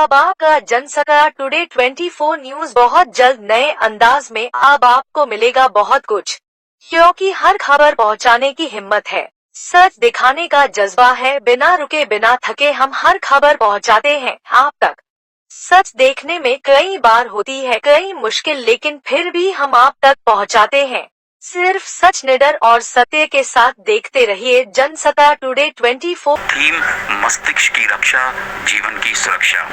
अब आपका Jansatta today 24 news बहुत जल्द नए अंदाज में अब आपको मिलेगा बहुत कुछ, क्योंकि हर खबर पहुंचाने की हिम्मत है, सच दिखाने का जज्बा है। बिना रुके बिना थके हम हर खबर पहुंचाते हैं आप तक। सच देखने में कई बार होती है कई मुश्किल, लेकिन फिर भी हम आप तक पहुंचाते हैं। सिर्फ सच, निडर और सत्य के साथ देखते रहिए जनसत्ता टुडे 24। थीम मस्तिष्क की रक्षा, जीवन की सुरक्षा।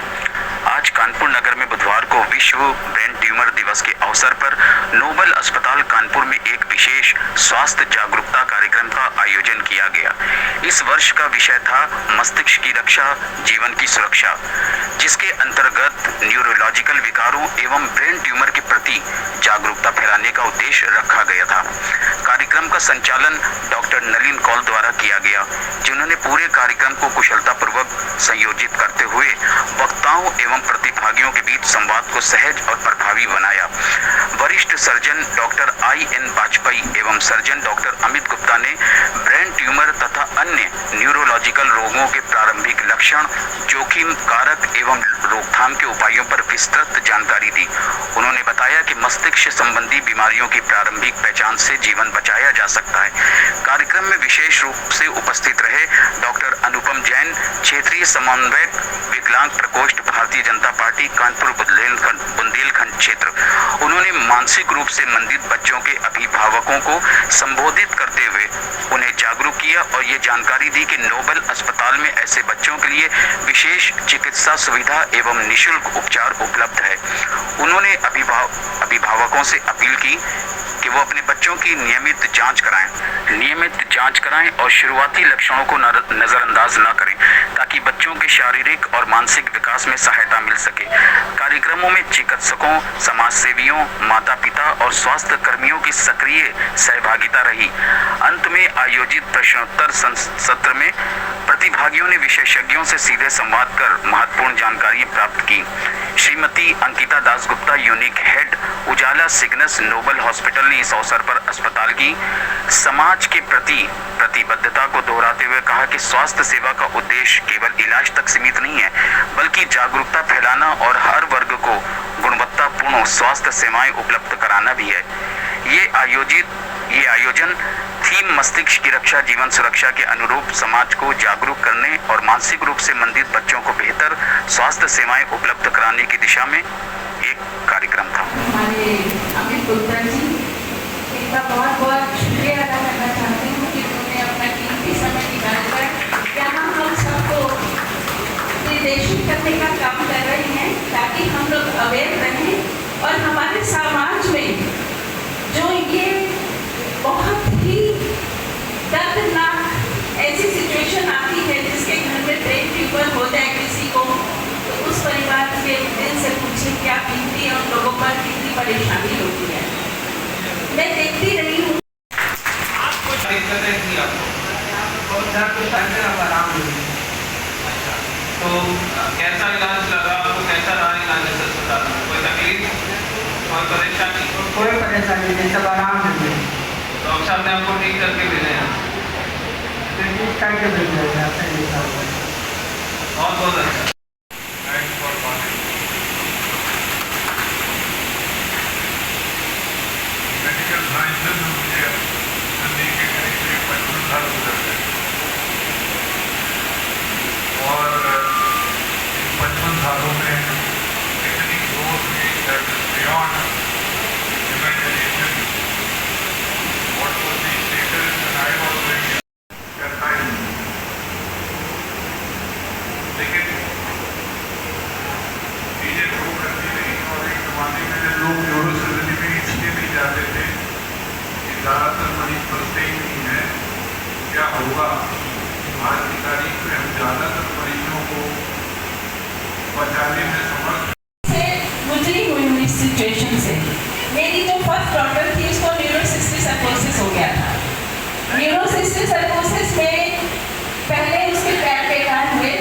आज कानपुर नगर में बुधवार को विश्व ब्रेन ट्यूमर दिवस के अवसर पर नोबल अस्पताल कानपुर में एक विशेष स्वास्थ्य जागरूकता कार्यक्रम का आयोजन किया गया। इस वर्ष का विषय था मस्तिष्क की रक्षा, जीवन की सुरक्षा, जिसके अंतर्गत न्यूरोलॉजिकल विकारों एवं ब्रेन ट्यूमर के प्रति जागरूकता फैलाने का उद्देश्य रखा गया था। कार्यक्रम का संचालन डॉक्टर नलिन कौल द्वारा किया गया, जिन्होंने पूरे कार्यक्रम को कुशलतापूर्वक संयोजित करते हुए वक्ताओं एवं प्रतिभागियों के बीच संवाद को सहज और प्रभावी बनाया। वरिष्ठ सर्जन डॉक्टर IN वाजपेयी एवं सर्जन डॉक्टर अमित गुप्ता ने ब्रेन ट्यूमर तथा अन्य न्यूरोलॉजिकल रोगों के प्रारंभिक लक्षण, जोखिम कारक एवं रोकथाम के उपायों पर विस्तृत जानकारी दी। उन्होंने बताया कि मस्तिष्क संबंधी बीमारियों की प्रारंभिक पहचान से जीवन बचाया जा सकता है। कार्यक्रम में विशेष रूप से उपस्थित रहे डॉक्टर अनुपम जैन, क्षेत्रीय समन्वयक विकलांग प्रकोष्ठ, भारतीय जनता पार्टी कानपुर बुंदेलखंड क्षेत्र। उन्होंने मानसिक रूप से मंदित बच्चों के अभिभावकों को संबोधित करते हुए उन्हें जागरूक किया और ये जानकारी दी कि नोबल अस्पताल में ऐसे बच्चों के लिए विशेष चिकित्सा सुविधा एवं निःशुल्क उपचार उपलब्ध है। उन्होंने अभिभावकों से अपील की कि वो अपने बच्चों की नियमित जांच कराएं और शुरुआती लक्षणों को नजरअंदाज न करें, ताकि बच्चों के शारीरिक और मानसिक विकास में सहायता मिल सके। कार्यक्रमों में चिकित्सकों, समाजसेवियों, माता पिता और स्वास्थ्य कर्मियों की सक्रिय सहभागिता रही। अंत में आयोजित प्रश्नोत्तर सत्र में प्रतिभागियों ने विशेषज्ञों से सीधे संवाद कर महत्वपूर्ण जानकारी प्राप्त की। श्रीमती अंकिता दासगुप्ता, यूनिक हेड उजाला सिग्नस नोबल हॉस्पिटल, ने इस अवसर पर अस्पताल की समाज के प्रति प्रतिबद्धता को दोहराते हुए कहा कि स्वास्थ्य सेवा का उद्देश्य केवल इलाज तक सीमित नहीं है, बल्कि जागरूकता फैलाना और हर वर्ग को गुणवत्तापूर्ण स्वास्थ्य सेवाएं उपलब्ध कराना भी है। ये आयोजन थीम मस्तिष्क की रक्षा, जीवन सुरक्षा के अनुरूप समाज को जागरूक करने और मानसिक रूप से मंदित बच्चों को बेहतर स्वास्थ्य सेवाएं उपलब्ध कराने की दिशा में एक कार्यक्रम था। हमारे अमित गुप्ता जी, इनका बहुत बहुत शुक्रिया अदा करना चाहती हूँ कि उन्होंने अपना कीमती समय निकालकर यहाँ हम सबको निर्देशित करने का काम कर रही हैं, ताकि हम लोग अवेयर रहें और हमारे समाज में जो ये बहुत ही दर्दनाक ऐसी सिचुएशन आती है जिसके घर में ब्रेन ट्यूमर हो जाए किसी को, तो उस परिवार के दिल से पूछे क्या बीतती है, उन लोगों पर कितनी परेशानी होती है। मैं देखती रही हूँ। आपको दिक्कतें थी, आपको और दर्द तो टाइम में अब आराम हुई। अच्छा, तो कैसा इलाज लगा आपको, कैसा रहा इलाज अस्पताल में? कोई तकलीफ, कोई परेशानी? कोई परेशानी नहीं, सब आराम है। डॉक्टर साहब ने आपको ठीक करके भेजे हैं? ठीक करके भेजे हैं। बहुत बहुत अच्छा। मेडिकल साइंसेज में मुझे नज़दीक के करीब 55 साल गुजर गए और इन 55 सालों में इतनी ग्रोथ हुई that is beyond imagination. What was the status when I was doing that time, लेकिन चीज़ें ग्रो करती रही और एक ज़माने में जब लोग न्यूरोसर्जरी में इसलिए नहीं जाते थे कि ज़्यादातर मरीज बचते ही नहीं है, क्या होगा। आज की तारीख में हम ज़्यादातर मरीजों को बचाने में समर्थ गुजरी हुई इस सिचुएशन से। मेरी जो फर्स्ट डॉटर थी उसको न्यूरोसिस्टिक सर्कोसिस हो गया था। न्यूरोसिस्टिक सर्कोसिस में पहले उसके पैर बेकार हुए,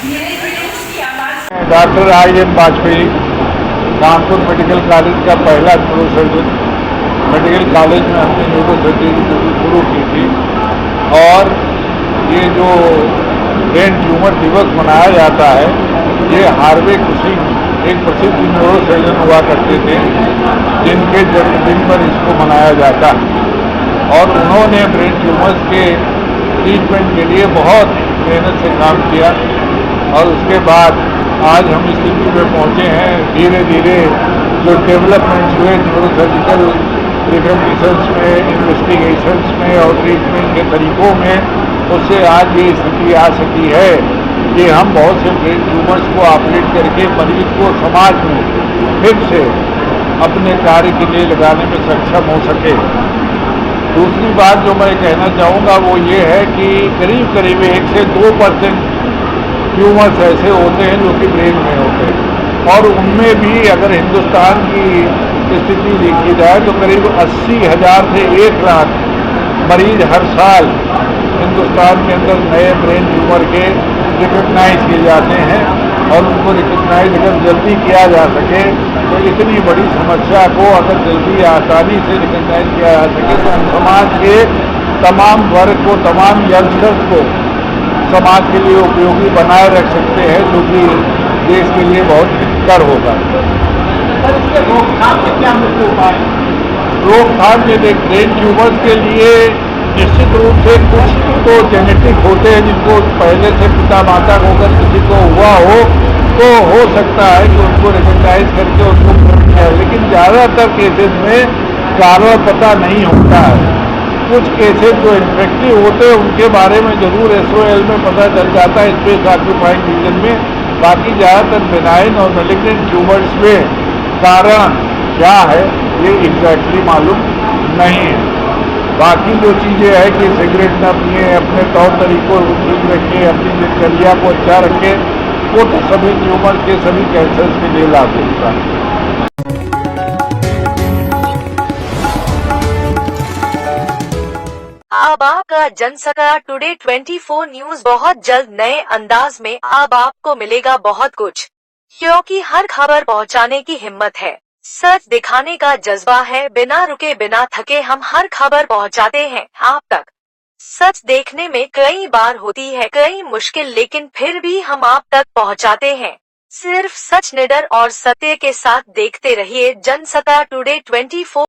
धीरे धीरे उसकी आवाज़। Doctor IN Vajpayee, Kanpur medical college का पहला न्यूरोसर्जन। मेडिकल कॉलेज में हमने न्यूरोसर्जरी शुरू की थी और ये जो ब्रेन ट्यूमर दिवस मनाया जाता है ये हार्वे कुशिंग एक प्रसिद्ध न्यूरोसर्जन हुआ करते थे, जिनके जन्मदिन पर इसको मनाया जाता। और उन्होंने ब्रेन ट्यूमर्स के ट्रीटमेंट के लिए बहुत मेहनत से काम किया और उसके बाद आज हम इस स्थिति पे पहुँचे हैं। धीरे धीरे जो डेवलपमेंट्स हुए न्यूरोसर्जिकल रिकग्निशंस में, इन्वेस्टिगेशंस में और ट्रीटमेंट के तरीकों में, उससे आज ये स्थिति आ सकी है कि हम बहुत से ब्रेन ट्यूमर्स को ऑपरेट करके मरीज को समाज में फिर से अपने कार्य के लिए लगाने में सक्षम हो सके। दूसरी बात जो मैं कहना चाहूँगा वो ये है कि करीब करीब 1 से 2% ट्यूमर्स ऐसे होते हैं जो कि ब्रेन में होते हैं, और उनमें भी अगर हिंदुस्तान की स्थिति देखी जाए तो करीब 80,000 से 1 लाख मरीज हर साल हिंदुस्तान के अंदर नए ब्रेन ट्यूमर के रिकग्नाइज किए जाते हैं। और उनको रिकग्नाइज अगर जल्दी किया जा सके तो इतनी बड़ी समस्या को अगर जल्दी आसानी से रिकग्नाइज किया जा सके तो हम समाज के तमाम वर्ग को, तमाम यंगस्टर्स को समाज के लिए उपयोगी बनाए रख सकते हैं, जो कि देश के लिए बहुत हितकर होगा। इसके रोकथाम के क्या मुख्य उपाय? रोकथाम के लिए ब्रेन ट्यूमर्स के लिए निश्चित रूप से कुछ तो जेनेटिक होते हैं, जिनको पहले से पिता माता को अगर किसी को हुआ हो सकता है कि उनको रिकग्नाइज करके उसको पूर्ण किया, लेकिन ज़्यादातर केसेस में कारण पता नहीं होता है। कुछ केसेस जो इन्फेक्टिव होते हैं उनके बारे में जरूर SOL में पता चल जाता है, स्पेस ऑक्यूपाइंग रीजन में। बाकी ज़्यादातर बेनाइन और मैलिग्नेंट ट्यूमर्स में कारण क्या है ये एग्जैक्टली मालूम नहीं है। बाकी जो चीज़ें हैं कि सिगरेट न पिए, अपने तौर तरीकों को ठीक रखें, अपनी दिनचर्या को अच्छा रखें, वो तो सभी ट्यूमर के, सभी कैंसर्स के लिए लागू होता है। अब आपका जनसत्ता टुडे 24 न्यूज बहुत जल्द नए अंदाज में अब आपको मिलेगा बहुत कुछ, क्योंकि हर खबर पहुंचाने की हिम्मत है, सच दिखाने का जज्बा है। बिना रुके बिना थके हम हर खबर पहुंचाते हैं आप तक। सच देखने में कई बार होती है कई मुश्किल, लेकिन फिर भी हम आप तक पहुंचाते हैं। सिर्फ सच, निडर और सत्य के साथ देखते रहिए जनसत्ता टुडे 24।